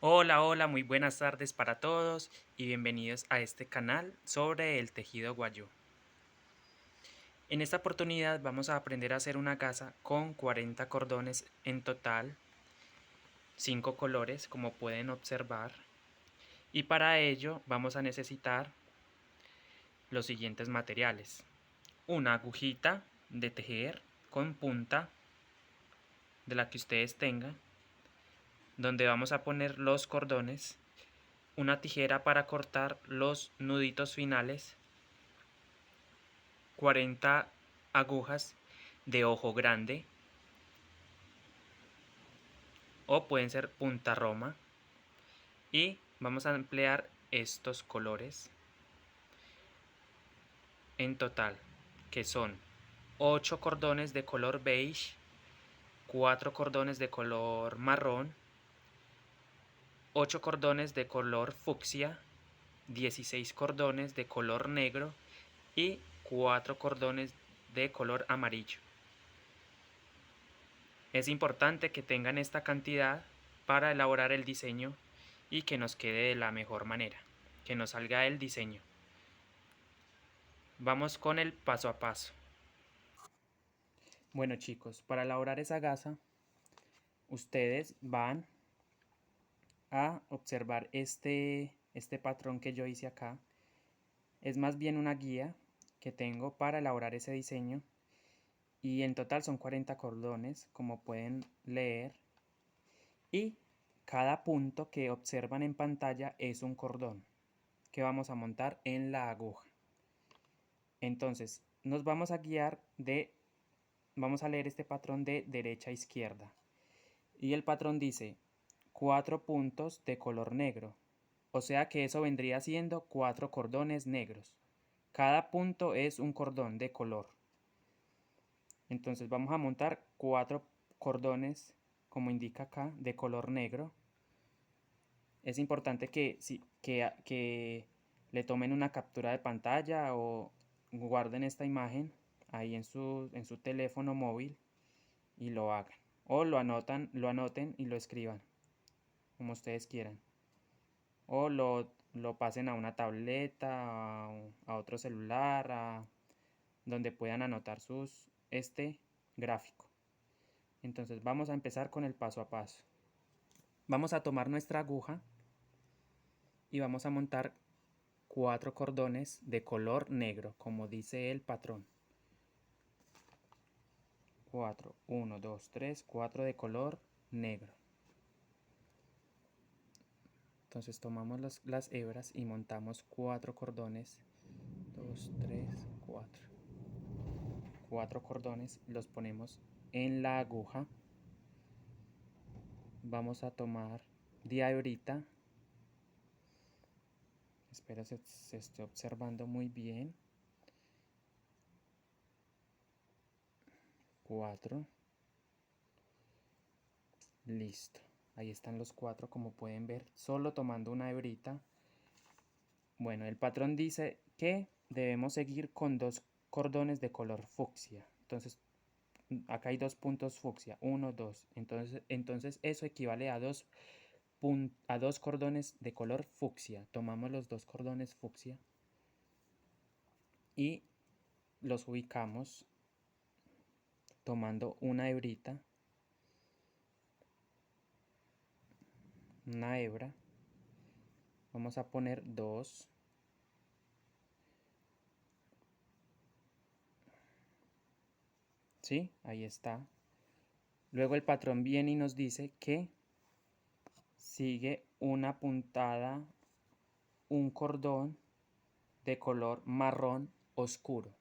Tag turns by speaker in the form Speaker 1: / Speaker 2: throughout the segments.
Speaker 1: Hola, hola, muy buenas tardes para todos y bienvenidos a este canal sobre el tejido guayú. En esta oportunidad vamos a aprender a hacer una gasa con 40 cordones en total, 5 colores como pueden observar, y para ello vamos a necesitar los siguientes materiales: una agujita de tejer con punta de la que ustedes tengan, donde vamos a poner los cordones, una tijera para cortar los nuditos finales, 40 agujas de ojo grande o pueden ser punta roma, y vamos a emplear estos colores en total, que son 8 cordones de color beige, 4 cordones de color marrón, 8 cordones de color fucsia, 16 cordones de color negro y 4 cordones de color amarillo. Es importante que tengan esta cantidad para elaborar el diseño y que nos quede de la mejor manera, que nos salga el diseño. Vamos con el paso a paso. Bueno chicos, para elaborar esa gasa, ustedes van a observar este patrón que yo hice acá. Es más bien una guía que tengo para elaborar ese diseño, y en total son 40 cordones, como pueden leer, y cada punto que observan en pantalla es un cordón que vamos a montar en la aguja. Entonces, nos vamos a guiar vamos a leer este patrón de derecha a izquierda. Y el patrón dice 4 puntos de color negro. O sea que eso vendría siendo 4 cordones negros. Cada punto es un cordón de color. Entonces vamos a montar 4 cordones, como indica acá, de color negro. Es importante que le tomen una captura de pantalla o guarden esta imagen ahí en su teléfono móvil y lo hagan. O lo anoten y lo escriban, como ustedes quieran. O lo pasen a una tableta, a otro celular, donde puedan anotar este gráfico. Entonces vamos a empezar con el paso a paso. Vamos a tomar nuestra aguja y vamos a montar 4 cordones de color negro, como dice el patrón. 4, 1, 2, 3, 4 de color negro. Entonces tomamos las hebras y montamos 4 cordones. 2, 3, 4. 4 cordones los ponemos en la aguja. Vamos a tomar de hebrita. Espero se esté observando muy bien. 4. Listo. Ahí están los 4, como pueden ver, solo tomando una hebrita. Bueno, el patrón dice que debemos seguir con 2 cordones de color fucsia. Entonces, acá hay 2 puntos fucsia, 1, 2. Entonces eso equivale a 2 cordones de color fucsia. Tomamos los 2 cordones fucsia y los ubicamos tomando una hebrita, una hebra. Vamos a poner 2. ¿Sí? Ahí está. Luego el patrón viene y nos dice que sigue una puntada, un cordón de color marrón oscuro.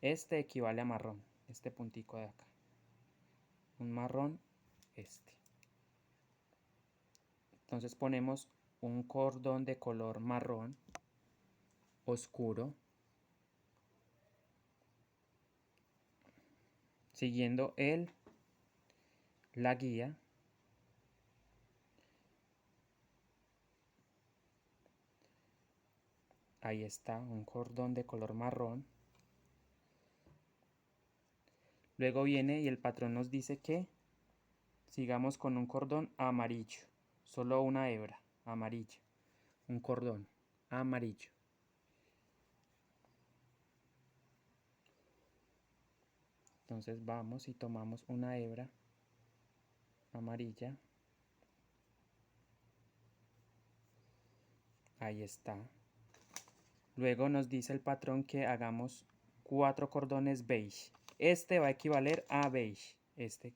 Speaker 1: Este equivale a marrón, este puntico de acá. Un marrón este. Entonces ponemos un cordón de color marrón oscuro, siguiendo la guía. Ahí está, un cordón de color marrón. Luego viene y el patrón nos dice que sigamos con un cordón amarillo, solo una hebra amarilla, un cordón amarillo. Entonces vamos y tomamos una hebra amarilla. Ahí está. Luego nos dice el patrón que hagamos 4 cordones beige. Este va a equivaler a beige. Este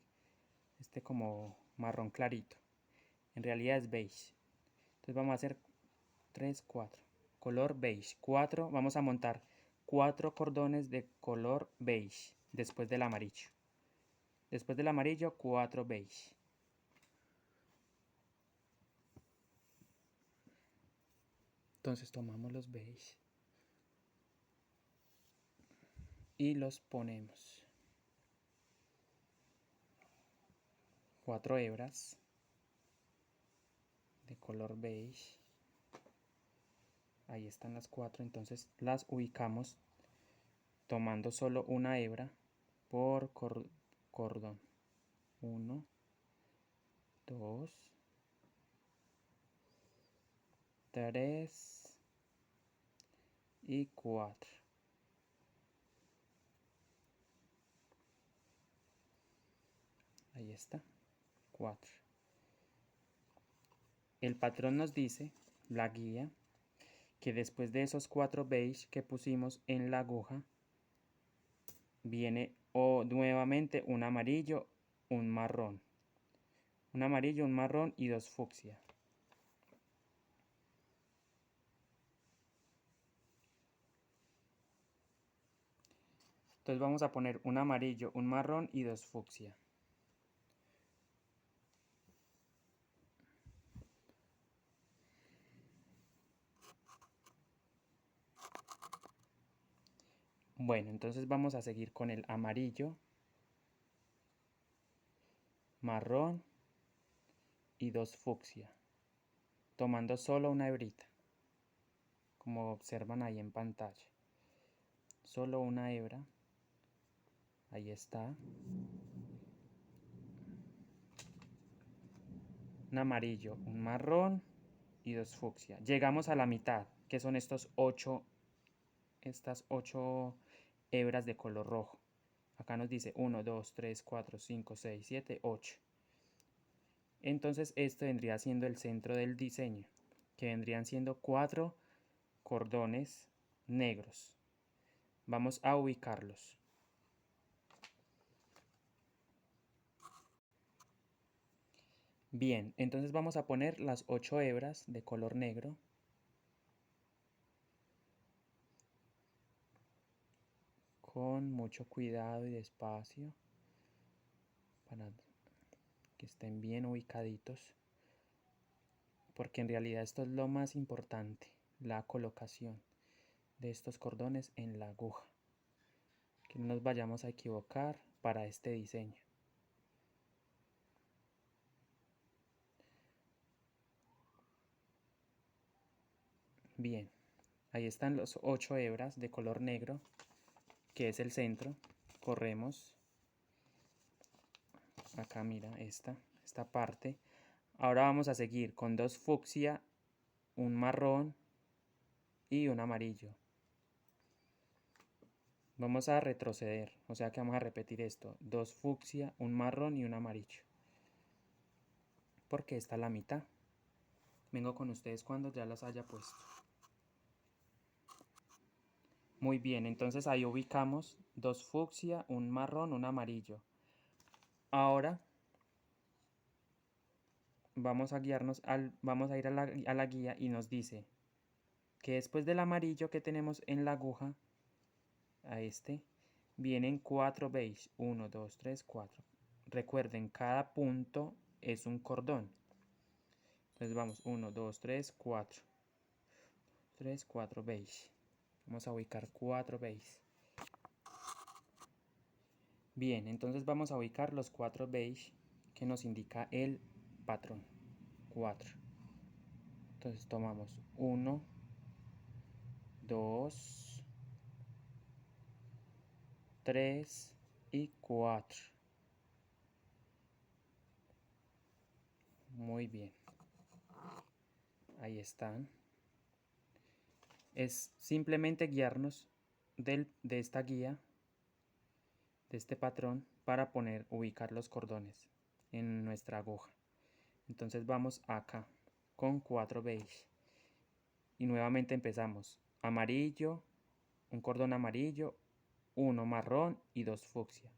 Speaker 1: como marrón clarito. En realidad es beige. Entonces vamos a hacer 3, 4. Color beige. 4. Vamos a montar 4 cordones de color beige. Después del amarillo. Después del amarillo, 4 beige. Entonces tomamos los beige y los ponemos. 4 hebras de color beige. Ahí están las 4, entonces las ubicamos tomando solo una hebra por cordón. 1, 2, 3 y 4. Ahí está, 4. El patrón nos dice, la guía, que después de esos 4 beige que pusimos en la aguja, viene nuevamente un amarillo, un marrón. Un amarillo, un marrón y 2 fucsia. Entonces vamos a poner un amarillo, un marrón y 2 fucsia. Bueno, entonces vamos a seguir con el amarillo, marrón y 2 fucsia, tomando solo una hebrita, como observan ahí en pantalla. Solo una hebra, ahí está. Un amarillo, un marrón y 2 fucsia. Llegamos a la mitad, que son estas 8 hebras de color rojo. Acá nos dice 1, 2, 3, 4, 5, 6, 7, 8. Entonces este vendría siendo el centro del diseño, que vendrían siendo 4 cordones negros. Vamos a ubicarlos. Bien, entonces vamos a poner las 8 hebras de color negro. Con mucho cuidado y despacio para que estén bien ubicaditos, porque en realidad esto es lo más importante, la colocación de estos cordones en la aguja, que no nos vayamos a equivocar para este diseño. Bien, ahí están los 8 hebras de color negro, que es el centro. Corremos acá, mira, esta parte. Ahora vamos a seguir con 2 fucsia, un marrón y un amarillo. Vamos a retroceder, o sea que vamos a repetir esto. 2 fucsia, un marrón y un amarillo. Porque esta es la mitad. Vengo con ustedes cuando ya las haya puesto. Muy bien, entonces ahí ubicamos 2 fucsia, un marrón, un amarillo. Ahora vamos a guiarnos vamos a ir a la guía y nos dice que después del amarillo que tenemos en la aguja, a vienen 4 beige. 1, 2, 3, 4. Recuerden, cada punto es un cordón. Entonces vamos, 1, 2, 3, 4. 3, 4 beige. Vamos a ubicar 4 beige. Bien, entonces vamos a ubicar los 4 beige que nos indica el patrón. 4. Entonces tomamos 1, 2, 3 y 4. Muy bien. Ahí están. Es simplemente guiarnos de esta guía, de este patrón, para ubicar los cordones en nuestra aguja. Entonces vamos acá con 4 beige y nuevamente empezamos amarillo, un cordón amarillo, uno marrón y 2 fucsia,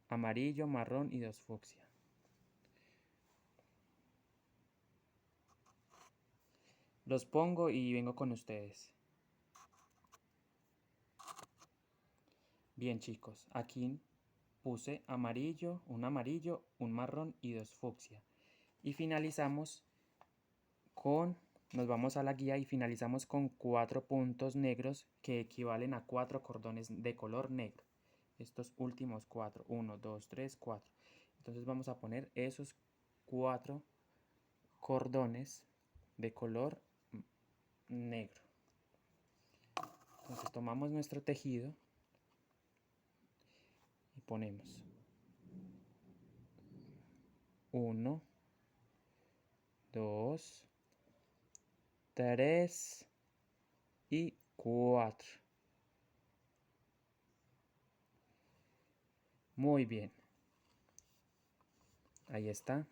Speaker 1: amarillo, marrón y 2 fucsia. Los pongo y vengo con ustedes. Bien chicos, aquí puse amarillo, un marrón y 2 fucsia. Y finalizamos nos vamos a la guía y finalizamos con 4 puntos negros que equivalen a 4 cordones de color negro. Estos últimos 4, 1, 2, 3, 4. Entonces vamos a poner esos 4 cordones de color negro. Entonces tomamos nuestro tejido y ponemos 1, 2, 3 y 4. Muy bien. Ahí están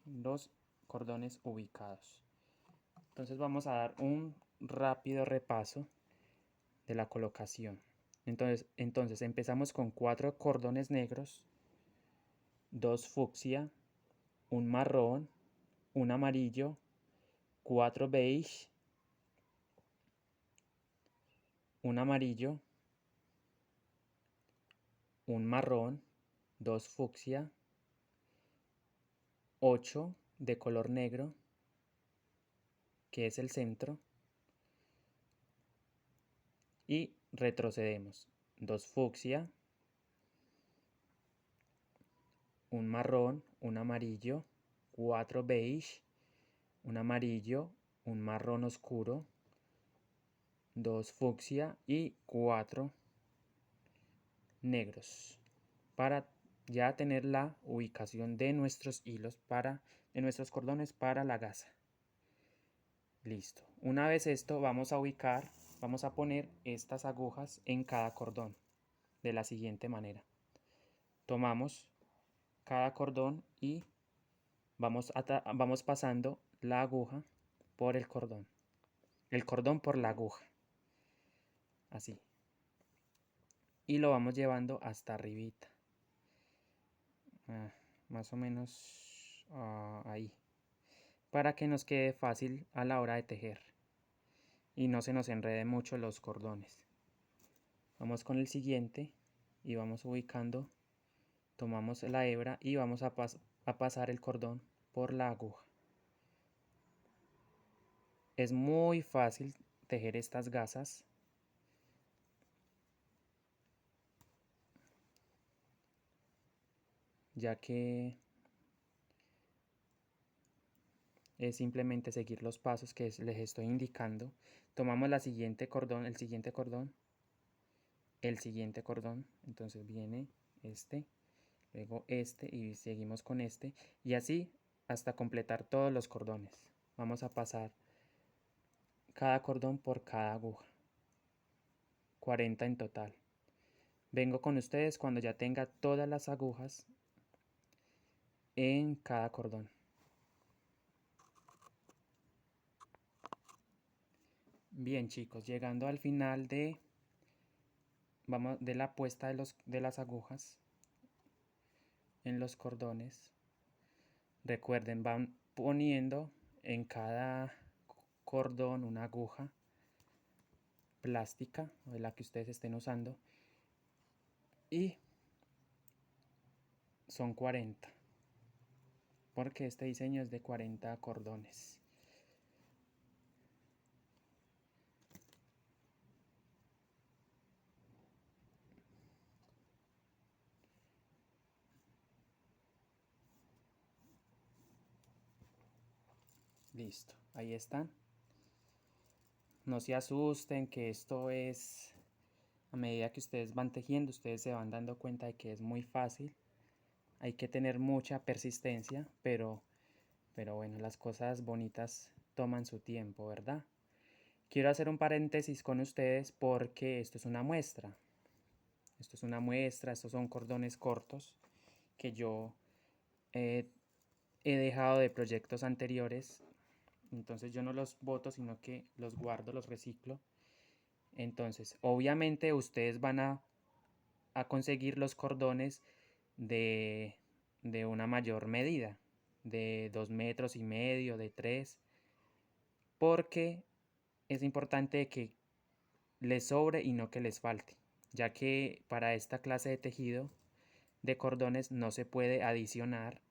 Speaker 1: los cordones ubicados. Entonces vamos a dar un rápido repaso de la colocación. Entonces empezamos con 4 cordones negros, 2 fucsia, un marrón, un amarillo, 4 beige, un amarillo, un marrón, 2 fucsia, 8 de color negro, que es el centro, y retrocedemos 2 fucsia, un marrón, un amarillo, 4 beige, un amarillo, un marrón oscuro, 2 fucsia y 4 negros, para ya tener la ubicación de nuestros hilos de nuestros cordones para la gasa. Listo. Una vez esto, vamos a poner estas agujas en cada cordón de la siguiente manera. Tomamos cada cordón y vamos pasando la aguja por el cordón por la aguja, así, y lo vamos llevando hasta arribita, más o menos ahí, para que nos quede fácil a la hora de tejer y no se nos enrede mucho los cordones. Vamos con el siguiente y vamos ubicando, tomamos la hebra y vamos a pasar el cordón por la aguja. Es muy fácil tejer estas gasas, ya que es simplemente seguir los pasos que les estoy indicando. Tomamos el siguiente cordón, entonces viene este, luego este y seguimos con este y así hasta completar todos los cordones. Vamos a pasar cada cordón por cada aguja, 40 en total. Vengo con ustedes cuando ya tenga todas las agujas en cada cordón. Bien chicos, llegando al final de la puesta de las agujas en los cordones. Recuerden, van poniendo en cada cordón una aguja plástica o de la que ustedes estén usando y son 40 porque este diseño es de 40 cordones. Listo, ahí están. No se asusten, que esto es, a medida que ustedes van tejiendo, ustedes se van dando cuenta de que es muy fácil. Hay que tener mucha persistencia, pero bueno, las cosas bonitas toman su tiempo, ¿verdad? Quiero hacer un paréntesis con ustedes porque esto es una muestra. Esto es una muestra, estos son cordones cortos que yo he dejado de proyectos anteriores. Entonces yo no los boto, sino que los guardo, los reciclo. Entonces, obviamente ustedes van a conseguir los cordones de una mayor medida, de 2,5 metros, de 3, porque es importante que les sobre y no que les falte, ya que para esta clase de tejido de cordones no se puede adicionar,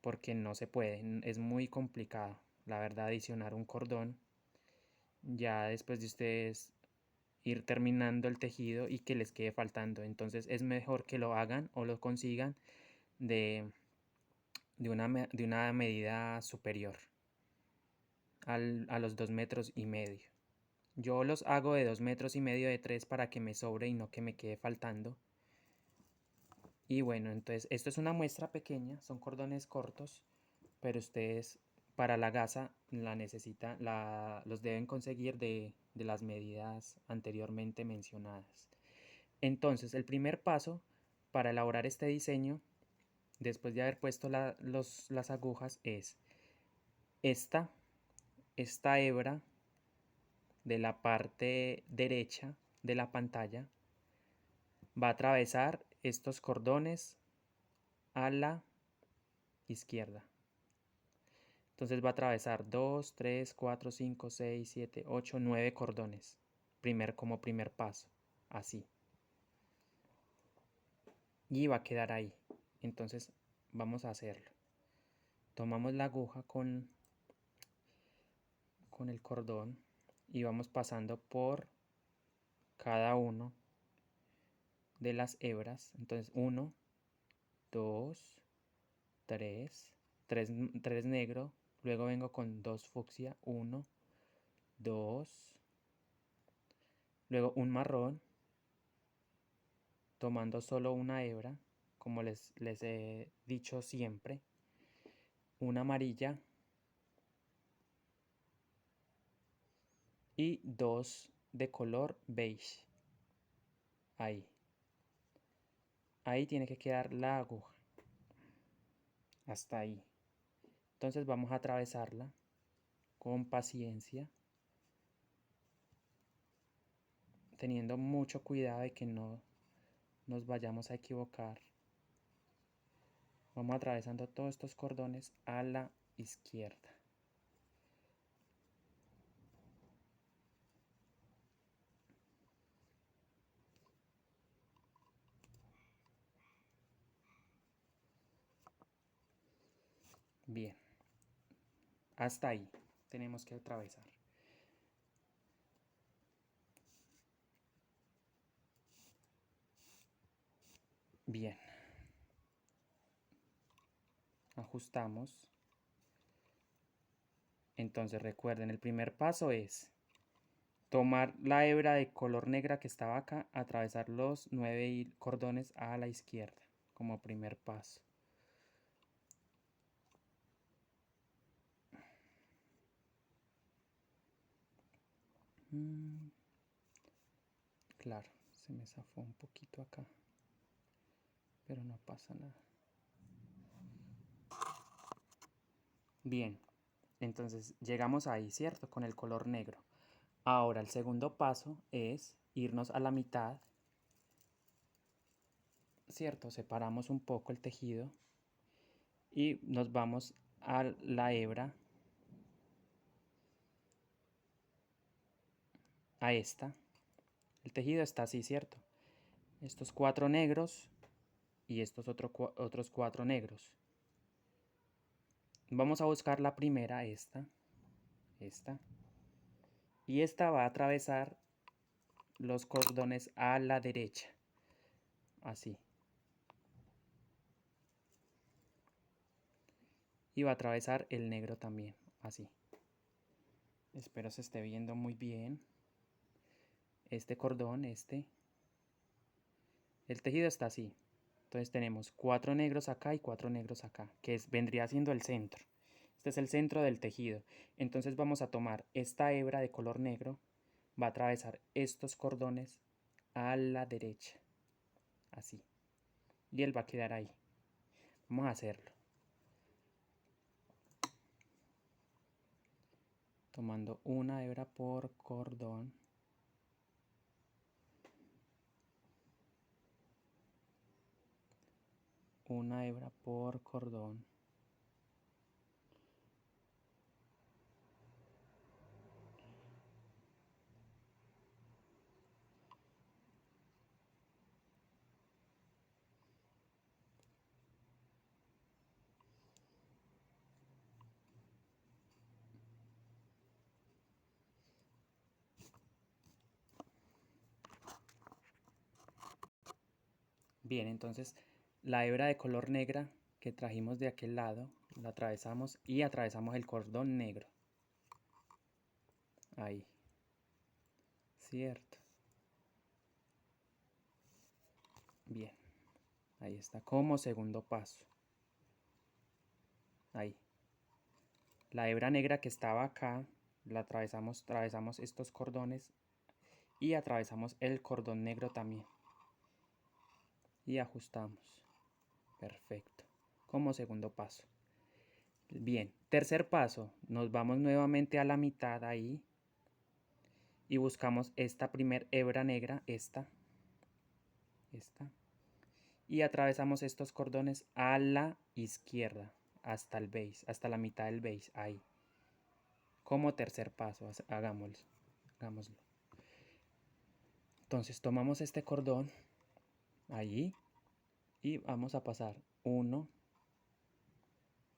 Speaker 1: porque no se puede, es muy complicado, la verdad, adicionar un cordón ya después de ustedes ir terminando el tejido y que les quede faltando. Entonces es mejor que lo hagan o lo consigan de una medida superior a los 2,5 metros. Yo los hago de 2,5 metros, de 3, para que me sobre y no que me quede faltando. Y bueno, entonces esto es una muestra pequeña, son cordones cortos, pero ustedes para la gasa la necesitan, los deben conseguir de las medidas anteriormente mencionadas. Entonces, el primer paso para elaborar este diseño, después de haber puesto las agujas, es esta hebra de la parte derecha de la pantalla va a atravesar estos cordones a la izquierda. Entonces va a atravesar 2, 3, 4, 5, 6, 7, 8, 9 cordones. Como primer paso. Así. Y va a quedar ahí. Entonces vamos a hacerlo. Tomamos la aguja con el cordón y vamos pasando por cada uno de las hebras. Entonces 1, 2, 3, 3 negro. Luego vengo con 2 fucsia. 1, 2. Luego un marrón. Tomando solo una hebra, como les he dicho siempre. Una amarilla. Y 2 de color beige. Ahí. Ahí tiene que quedar la aguja. Hasta ahí. Entonces vamos a atravesarla con paciencia, teniendo mucho cuidado de que no nos vayamos a equivocar. Vamos atravesando todos estos cordones a la izquierda. Bien, hasta ahí tenemos que atravesar. Bien, ajustamos. Entonces recuerden, el primer paso es tomar la hebra de color negra que estaba acá, atravesar los 9 cordones a la izquierda como primer paso. Claro, se me zafó un poquito acá, pero no pasa nada. Bien, entonces llegamos ahí, ¿cierto? Con el color negro. Ahora el segundo paso es irnos a la mitad, ¿cierto? Separamos un poco el tejido y nos vamos a la hebra, a esta. El tejido está así, ¿cierto? Estos 4 negros y estos otros 4 negros. Vamos a buscar la primera, esta. Y esta va a atravesar los cordones a la derecha. Así. Y va a atravesar el negro también. Así. Espero se esté viendo muy bien. Este cordón, el tejido está así. Entonces tenemos 4 negros acá y 4 negros acá, que vendría siendo el centro. Este es el centro del tejido. Entonces vamos a tomar esta hebra de color negro, va a atravesar estos cordones a la derecha, así. Y él va a quedar ahí. Vamos a hacerlo. Tomando una hebra por cordón. Una hebra por cordón. Bien, entonces la hebra de color negra que trajimos de aquel lado, la atravesamos y atravesamos el cordón negro. Ahí. Cierto. Bien. Ahí está como segundo paso. Ahí. La hebra negra que estaba acá, la atravesamos estos cordones y atravesamos el cordón negro también. Y ajustamos. Perfecto. Como segundo paso. Bien, tercer paso, nos vamos nuevamente a la mitad ahí y buscamos esta primer hebra negra, esta, y atravesamos estos cordones a la izquierda, hasta el base, hasta la mitad del base, ahí. Como tercer paso, hagámoslo. Entonces tomamos este cordón, allí, y vamos a pasar 1,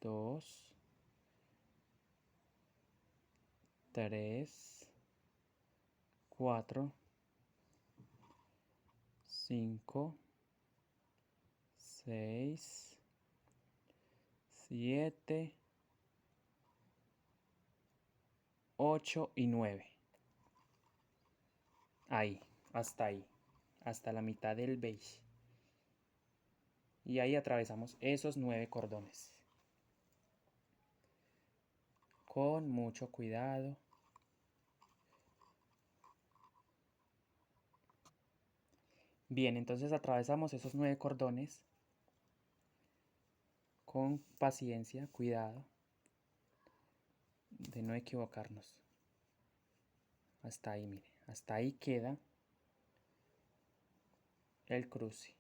Speaker 1: 2, 3, 4, 5, 6, 7, 8 y 9. Ahí, hasta la mitad del base. Y ahí atravesamos esos 9 cordones. Con mucho cuidado. Bien, entonces atravesamos esos 9 cordones. Con paciencia, cuidado. De no equivocarnos. Hasta ahí, mire. Hasta ahí queda el cruce.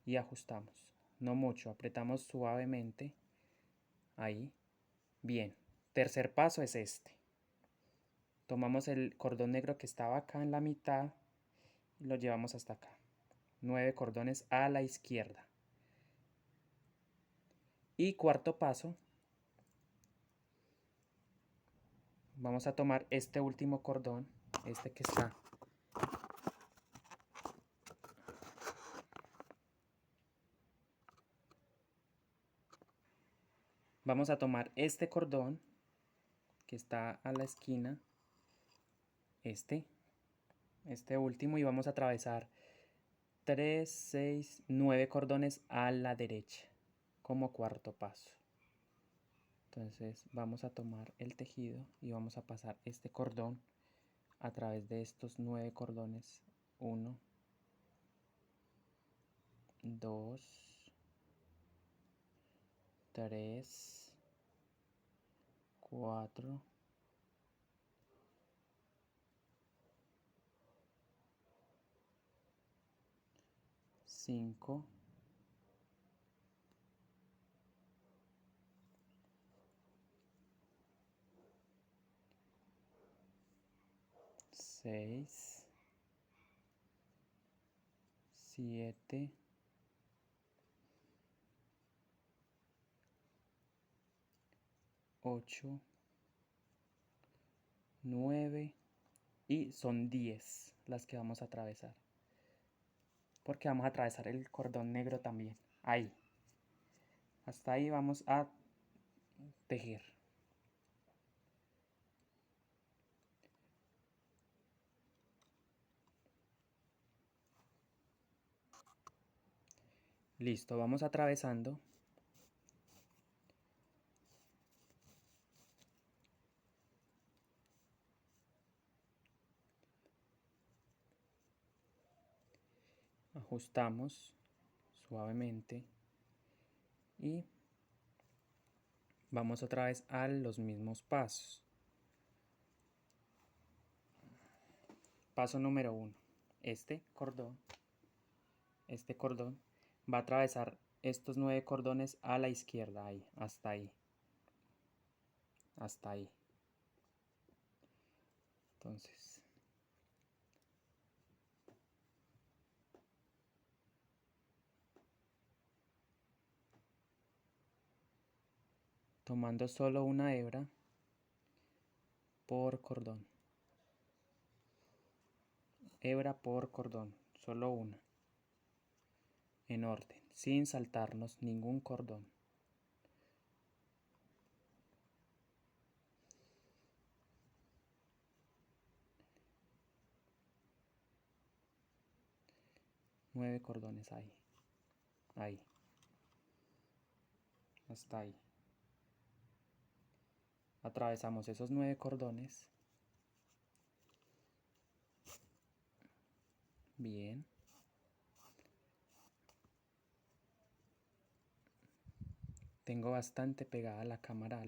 Speaker 1: Y ajustamos. No mucho, apretamos suavemente. Ahí. Bien. Tercer paso es este. Tomamos el cordón negro que estaba acá en la mitad y lo llevamos hasta acá. 9 cordones a la izquierda. Y cuarto paso, vamos a tomar este último cordón, este que está. Vamos a tomar este cordón que está a la esquina, este último, y vamos a atravesar 3, 6, 9 cordones a la derecha como cuarto paso. Entonces vamos a tomar el tejido y vamos a pasar este cordón a través de estos 9 cordones. 1, 2, 3, 4, 5, 6, 7, 8, 9 y son 10 las que vamos a atravesar. Porque vamos a atravesar el cordón negro también. Ahí. Hasta ahí vamos a tejer. Listo, vamos atravesando ajustamos suavemente y vamos otra vez a los mismos pasos. Paso número 1. Este cordón va a atravesar estos 9 cordones a la izquierda, ahí, hasta ahí. Hasta ahí. Entonces, tomando solo una hebra por cordón. Hebra por cordón, solo una. En orden, sin saltarnos ningún cordón. Nueve cordones ahí. Ahí. Hasta ahí. Atravesamos esos 9 cordones. Bien. Tengo bastante pegada la cámara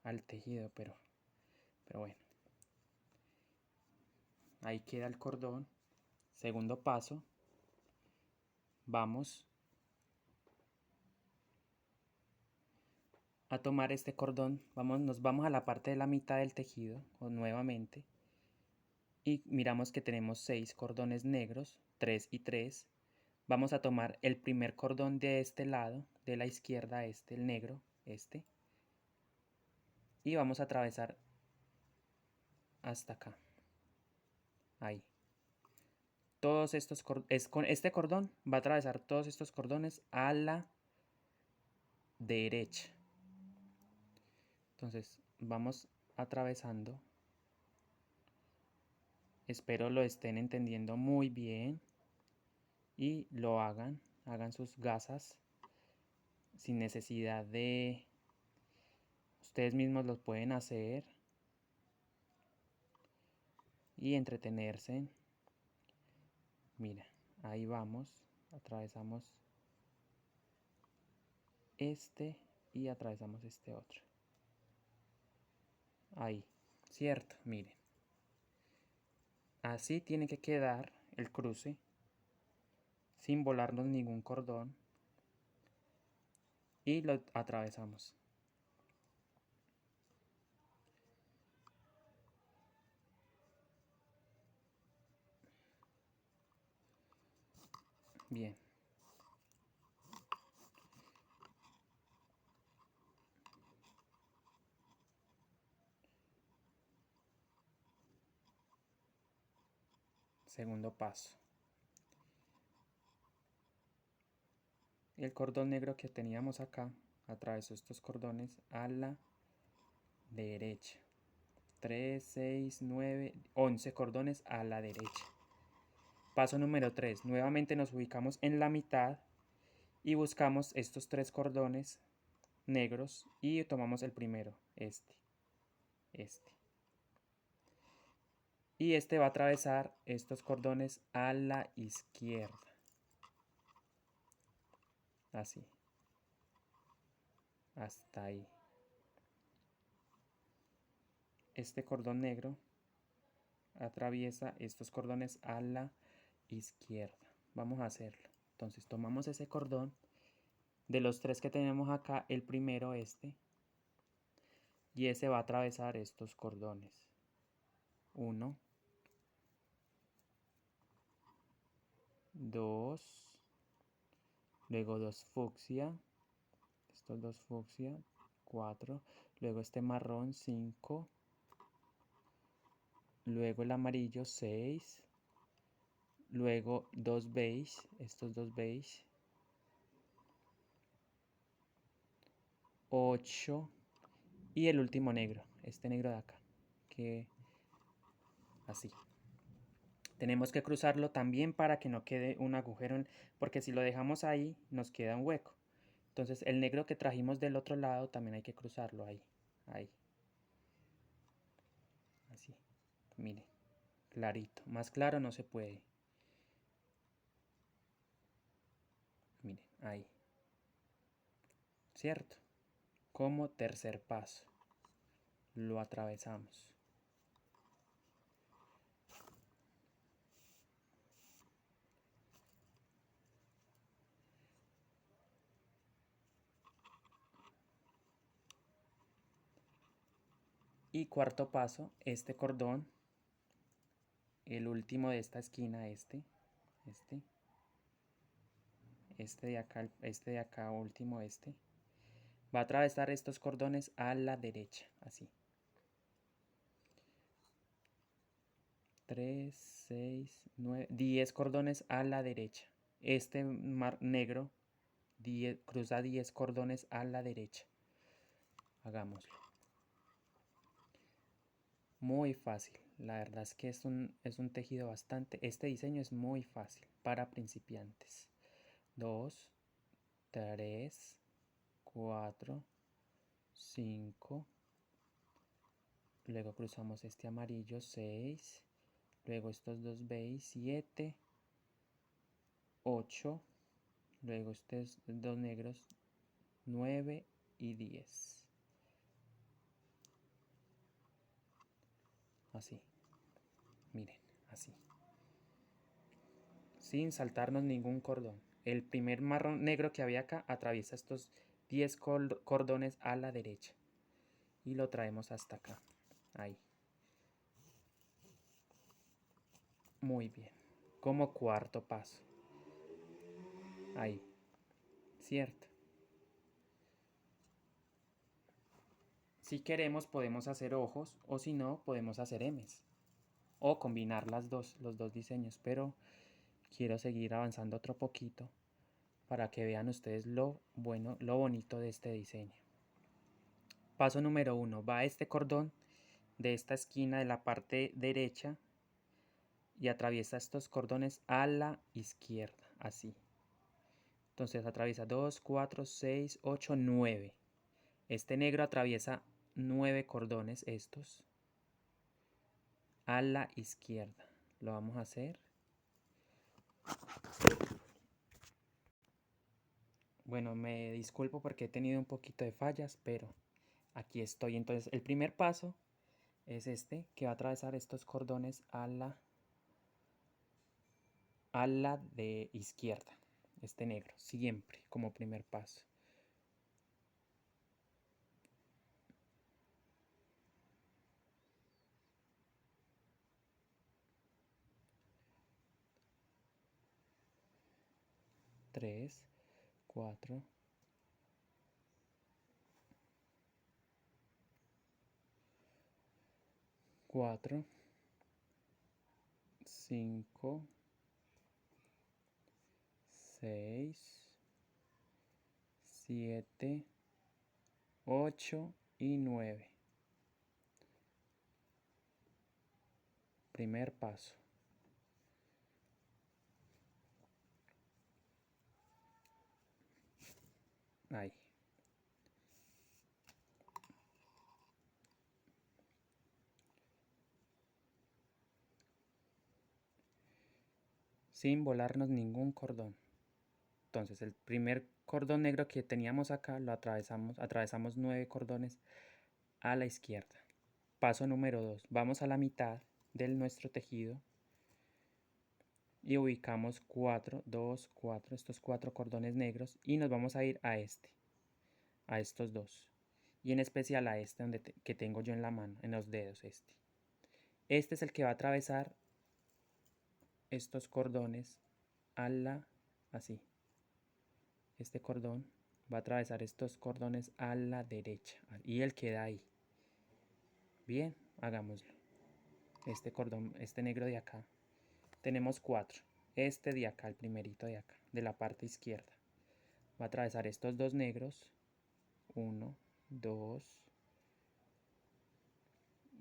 Speaker 1: al tejido, pero bueno. Ahí queda el cordón. Segundo paso. Vamos a tomar este cordón. Nos vamos a la parte de la mitad del tejido, o nuevamente. Y miramos que tenemos 6 cordones negros, 3 y 3. Vamos a tomar el primer cordón de este lado, de la izquierda, el negro, y vamos a atravesar hasta acá. Ahí. Todos estos con este cordón va a atravesar todos estos cordones a la derecha. Entonces vamos atravesando. Espero lo estén entendiendo muy bien y lo hagan sus gasas sin necesidad de... Ustedes mismos los pueden hacer y entretenerse. Mira, ahí vamos, atravesamos este y atravesamos este otro. Ahí, cierto, miren. Así tiene que quedar el cruce, sin volarnos ningún cordón. Y lo atravesamos. Bien. Segundo paso. El cordón negro que teníamos acá atravesó estos cordones a la derecha. 3, 6, 9, 11 cordones a la derecha. Paso número 3. Nuevamente nos ubicamos en la mitad y buscamos estos 3 cordones negros y tomamos el primero, este. Y este va a atravesar estos cordones a la izquierda. Así. Hasta ahí. Este cordón negro atraviesa estos cordones a la izquierda. Vamos a hacerlo. Entonces tomamos ese cordón. De los 3 que tenemos acá, el primero, y ese va a atravesar estos cordones. 1, 2, luego 2 fucsia, estos 2 fucsia, 4, luego este marrón, 5, luego el amarillo, 6, luego 2 beige, estos 2 beige, 8 y el último negro, este negro de acá, que así. Tenemos que cruzarlo también para que no quede un agujero, porque si lo dejamos ahí nos queda un hueco. Entonces el negro que trajimos del otro lado también hay que cruzarlo ahí, ahí. Así, mire, clarito. Más claro no se puede. ahí, ¿cierto? Como tercer paso, lo atravesamos. Y cuarto paso, este cordón, el último de esta esquina, este de acá último, va a atravesar estos cordones a la derecha, así. 3, 6, 9, 10 cordones a la derecha. Este mar negro cruza 10 cordones a la derecha. Hagámoslo. Muy fácil. La verdad es que es un tejido bastante... Este diseño es muy fácil para principiantes. 2, 3, 4, 5. Luego cruzamos este amarillo, 6. Luego estos dos beige, 7, 8. Luego estos dos negros, 9 y 10. Así. Miren, así. Sin saltarnos ningún cordón. El primer marrón negro que había acá atraviesa estos 10 cordones a la derecha. Y lo traemos hasta acá. Ahí. Muy bien. Como cuarto paso. Ahí. ¿Cierto? Si queremos podemos hacer ojos o si no podemos hacer M's. O combinar los dos diseños. Pero quiero seguir avanzando otro poquito para que vean ustedes lo bonito de este diseño. Paso número 1. Va este cordón de esta esquina de la parte derecha y atraviesa estos cordones a la izquierda, así. Entonces atraviesa 2, 4, 6, 8, 9. Este negro atraviesa 9 cordones estos a la izquierda. Lo vamos a hacer. Bueno, me disculpo porque he tenido un poquito de fallas, pero aquí estoy. Entonces el primer paso es este, que va a atravesar estos cordones a la de izquierda. Este negro, siempre como primer paso. Tres, 4, 4, 5, 6, 7, 8 y 9. Primer paso. Ahí. Sin volarnos ningún cordón. Entonces el primer cordón negro que teníamos acá lo atravesamos 9 cordones a la izquierda. Paso número 2. Vamos a la mitad de nuestro tejido y ubicamos 4, 2, 4, estos 4 cordones negros y nos vamos a ir a estos dos. Y en especial a este que tengo yo en la mano, en los dedos, este. Este es el que va a atravesar estos cordones así. Este cordón va a atravesar estos cordones a la derecha y él queda ahí. Bien, hagámoslo. Este cordón, este negro de acá, tenemos 4. Este de acá, el primerito de acá, de la parte izquierda, va a atravesar estos dos negros. 1, 2.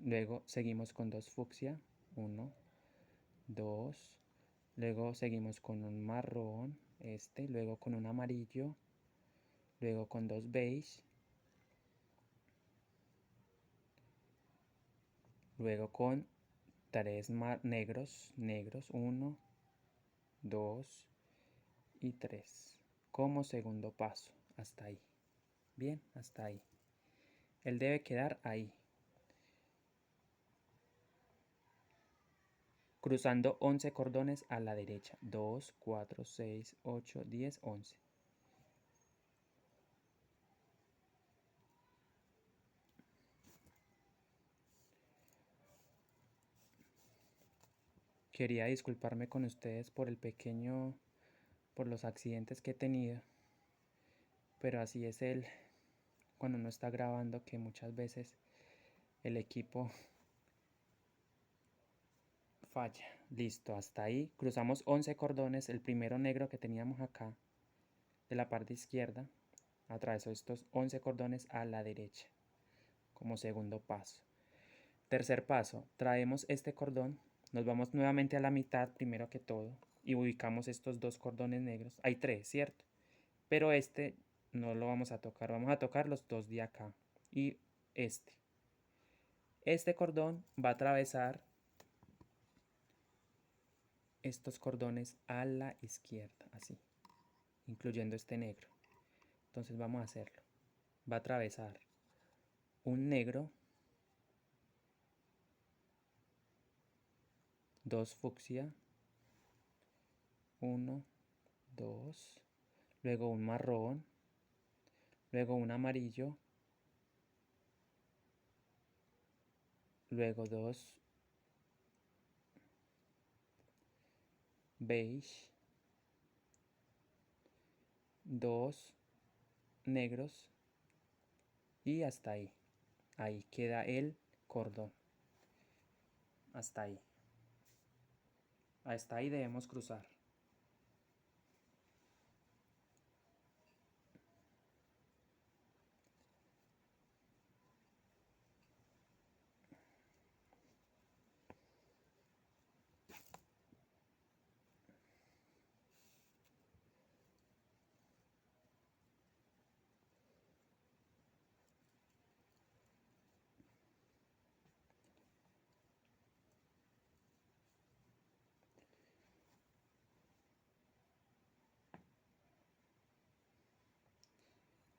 Speaker 1: Luego seguimos con 2 fucsia. 1, 2. Luego seguimos con un marrón, luego con un amarillo, luego con 2 beige, luego con 3 negros, 1, 2 y 3. como segundo paso. Hasta ahí. Bien, hasta ahí. Él debe quedar ahí. Cruzando 11 cordones a la derecha. 2, 4, 6, 8, 10, 11. Quería disculparme con ustedes por por los accidentes que he tenido. Pero así es cuando uno está grabando, que muchas veces el equipo falla. Listo, hasta ahí. Cruzamos 11 cordones. El primero negro que teníamos acá, de la parte izquierda, atravesó estos 11 cordones a la derecha, como segundo paso. Tercer paso, traemos este cordón, nos vamos nuevamente a la mitad, primero que todo, y ubicamos estos dos cordones negros. Hay tres, ¿cierto? Pero este no lo vamos a tocar, vamos a tocar los dos de acá. Y este. Este cordón va a atravesar estos cordones a la izquierda, así, incluyendo este negro. Entonces vamos a hacerlo. Va a atravesar un negro, dos fucsia, uno, dos, luego un marrón, luego un amarillo, luego dos beige, dos negros y hasta ahí. Ahí queda el cordón. Hasta ahí. Hasta ahí debemos cruzar.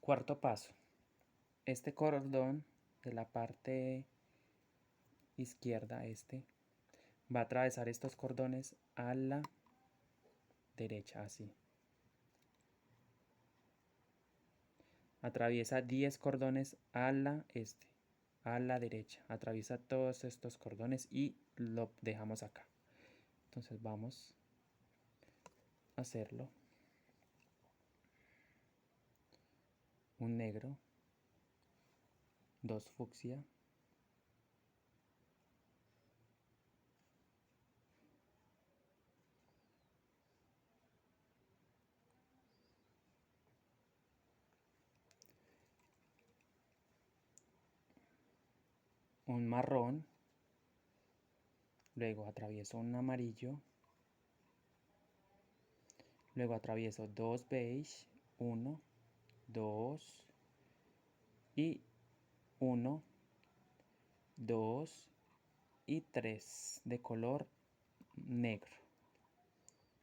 Speaker 1: Cuarto paso. Este cordón de la parte izquierda, va a atravesar estos cordones a la derecha, así. Atraviesa 10 cordones a a la derecha. Atraviesa todos estos cordones y lo dejamos acá. Entonces vamos a hacerlo. Un negro, dos fucsia, un marrón, luego atravieso un amarillo, luego atravieso dos beige, uno, dos y uno, dos y tres de color negro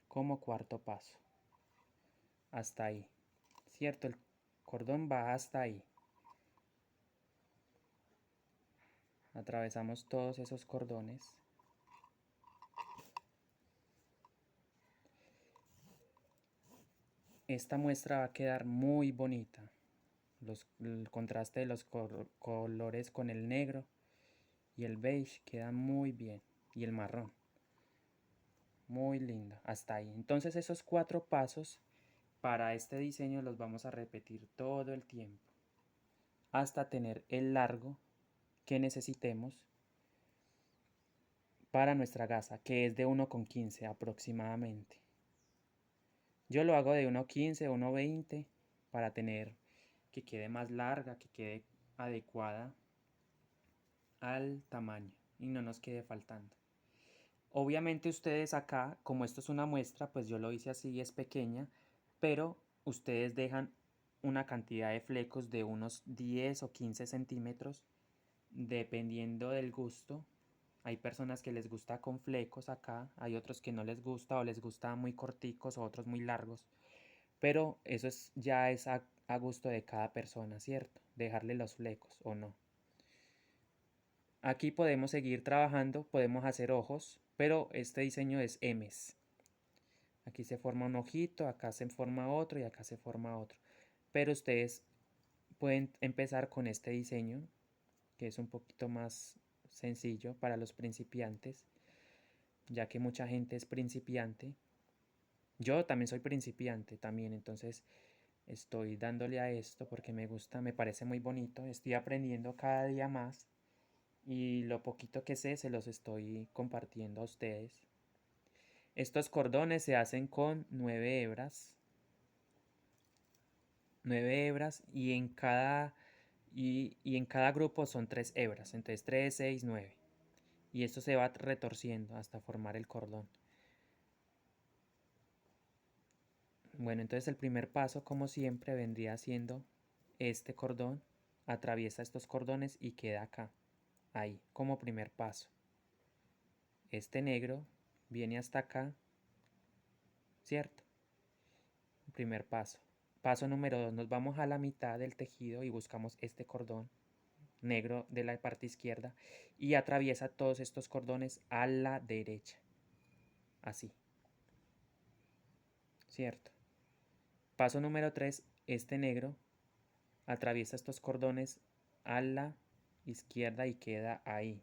Speaker 1: como cuarto paso. Hasta ahí, ¿cierto? El cordón va hasta ahí. Atravesamos todos esos cordones. Esta muestra va a quedar muy bonita. El contraste de los colores con el negro y el beige queda muy bien. Y el marrón. Muy linda. Hasta ahí. Entonces esos 4 pasos para este diseño los vamos a repetir todo el tiempo. Hasta tener el largo que necesitemos para nuestra gasa, que es de 1,15 aproximadamente. Yo lo hago de 1,15, 1,20 para tener que quede más larga, que quede adecuada al tamaño y no nos quede faltando. Obviamente ustedes acá, como esto es una muestra, pues yo lo hice así, es pequeña, pero ustedes dejan una cantidad de flecos de unos 10 o 15 centímetros, dependiendo del gusto. Hay personas que les gusta con flecos acá, hay otros que no les gusta o les gusta muy corticos o otros muy largos. pero eso ya es a gusto de cada persona, ¿cierto? Dejarle los flecos o no. Aquí podemos seguir trabajando, podemos hacer ojos, pero este diseño es M's. Aquí se forma un ojito, acá se forma otro y acá se forma otro. Pero ustedes pueden empezar con este diseño, que es un poquito más sencillo para los principiantes, ya que mucha gente es principiante. Yo también soy principiante también, entonces estoy dándole a esto porque me gusta, me parece muy bonito. Estoy aprendiendo cada día más y lo poquito que sé se los estoy compartiendo a ustedes. Estos cordones se hacen con 9 hebras. 9 hebras y en cada grupo son 3 hebras. Entonces 3, 6, 9. Y esto se va retorciendo hasta formar el cordón. Bueno, entonces el primer paso, como siempre, vendría siendo este cordón. Atraviesa estos cordones y queda acá. Ahí, como primer paso. Este negro viene hasta acá, ¿cierto? Primer paso. Paso número 2, nos vamos a la mitad del tejido y buscamos este cordón negro de la parte izquierda y atraviesa todos estos cordones a la derecha. Así. ¿Cierto? Paso número 3, este negro atraviesa estos cordones a la izquierda y queda ahí.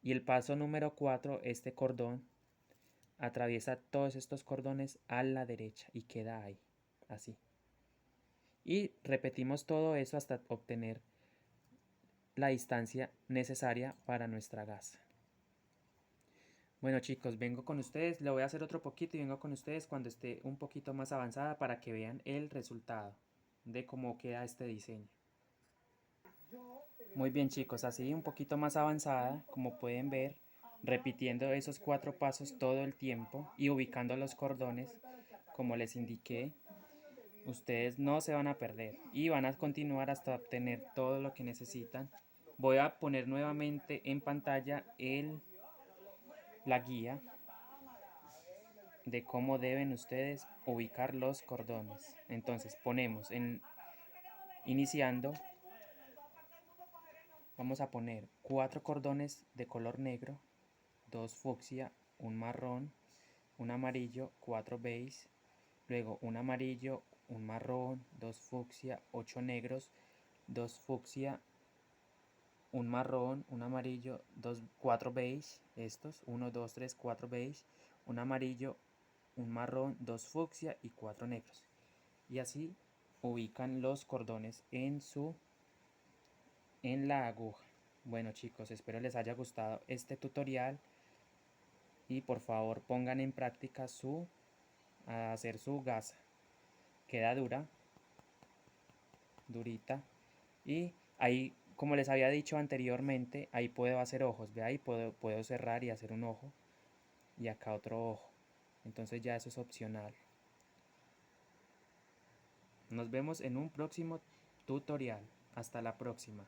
Speaker 1: Y el paso número 4, este cordón atraviesa todos estos cordones a la derecha y queda ahí. Así. Y repetimos todo eso hasta obtener la distancia necesaria para nuestra gasa. Bueno chicos, vengo con ustedes, le voy a hacer otro poquito y vengo con ustedes cuando esté un poquito más avanzada para que vean el resultado de cómo queda este diseño. Muy bien chicos, así un poquito más avanzada, como pueden ver, repitiendo esos 4 pasos todo el tiempo y ubicando los cordones, como les indiqué, ustedes no se van a perder y van a continuar hasta obtener todo lo que necesitan. Voy a poner nuevamente en pantalla la guía de cómo deben ustedes ubicar los cordones. Entonces ponemos iniciando, vamos a poner 4 cordones de color negro, 2 fucsia, un marrón, un amarillo, 4 beige, luego un amarillo, un marrón, 2 fucsia, 8 negros, 2 fucsia, un marrón, un amarillo, 4 beige, estos, 1, 2, 3, 4 beige, un amarillo, un marrón, 2 fucsia y 4 negros. Y así ubican los cordones en la aguja. Bueno chicos, espero les haya gustado este tutorial y por favor pongan en práctica a hacer su gasa. Queda durita y ahí, como les había dicho anteriormente, ahí puedo hacer ojos, ve ahí puedo cerrar y hacer un ojo y acá otro ojo. Entonces ya eso es opcional. Nos vemos en un próximo tutorial. Hasta la próxima.